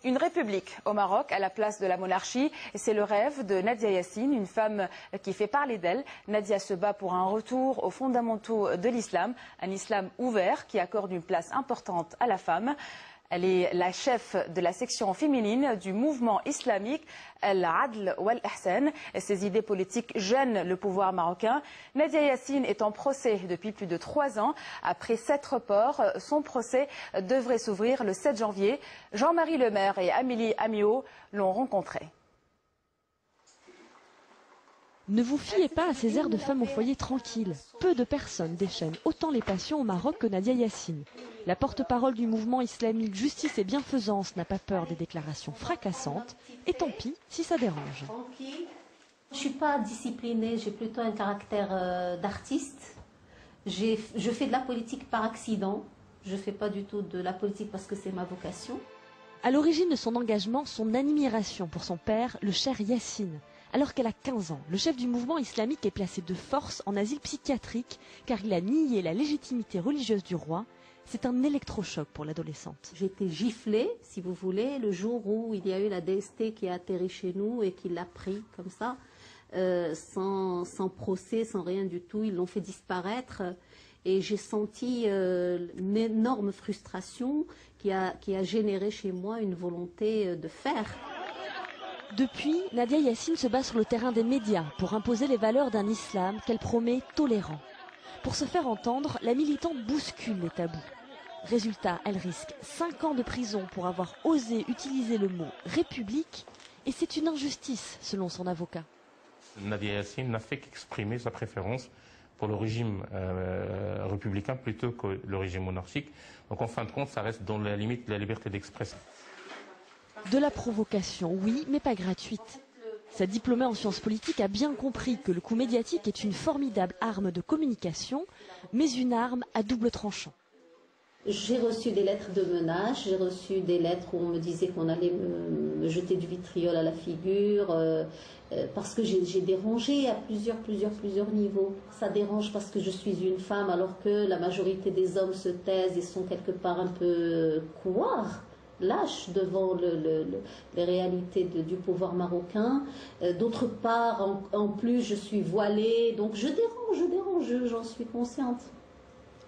Une république au Maroc à la place de la monarchie, c'est le rêve de Nadia Yassine, une femme qui fait parler d'elle. Nadia se bat pour un retour aux fondamentaux de l'islam, un islam ouvert qui accorde une place importante à la femme. Elle est la chef de la section féminine du mouvement islamique Al-Adl wal-Ihsan. Ses idées politiques gênent le pouvoir marocain. Nadia Yassine est en procès depuis plus de 3 ans. Après 7 reports, son procès devrait s'ouvrir le 7 janvier. Jean-Marie Lemaire et Amélie Amiot l'ont rencontré. Ne vous fiez pas à ces airs de femme au foyer tranquille. Peu de personnes déchaînent autant les passions au Maroc que Nadia Yassine. La porte-parole du mouvement islamique Justice et Bienfaisance n'a pas peur des déclarations fracassantes. Et tant pis si ça dérange. Je ne suis pas disciplinée, j'ai plutôt un caractère d'artiste. Je fais de la politique par accident. Je ne fais pas du tout de la politique parce que c'est ma vocation. À l'origine de son engagement, son admiration pour son père, le cher Yassine. Alors qu'elle a 15 ans, le chef du mouvement islamique est placé de force en asile psychiatrique car il a nié la légitimité religieuse du roi. C'est un électrochoc pour l'adolescente. J'ai été giflée, si vous voulez, le jour où il y a eu la DST qui a atterri chez nous et qui l'a pris comme ça, sans procès, sans rien du tout. Ils l'ont fait disparaître et j'ai senti une énorme frustration qui a généré chez moi une volonté de faire. Depuis, Nadia Yassine se bat sur le terrain des médias pour imposer les valeurs d'un islam qu'elle promet tolérant. Pour se faire entendre, la militante bouscule les tabous. Résultat, elle risque 5 ans de prison pour avoir osé utiliser le mot « république » et c'est une injustice selon son avocat. Nadia Yassine n'a fait qu'exprimer sa préférence pour le régime républicain plutôt que le régime monarchique. Donc en fin de compte, ça reste dans la limite de la liberté d'expression. De la provocation, oui, mais pas gratuite. Sa diplômée en sciences politiques a bien compris que le coup médiatique est une formidable arme de communication, mais une arme à double tranchant. J'ai reçu des lettres de menaces, j'ai reçu des lettres où on me disait qu'on allait me jeter du vitriol à la figure, parce que j'ai dérangé à plusieurs niveaux. Ça dérange parce que je suis une femme alors que la majorité des hommes se taisent et sont quelque part un peu couards, lâche devant les réalités du pouvoir marocain. D'autre part, en plus, je suis voilée, donc je dérange, j'en suis consciente.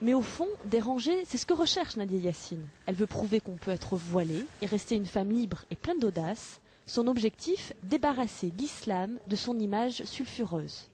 Mais au fond, déranger, c'est ce que recherche Nadia Yassine. Elle veut prouver qu'on peut être voilée et rester une femme libre et pleine d'audace. Son objectif, débarrasser l'islam de son image sulfureuse.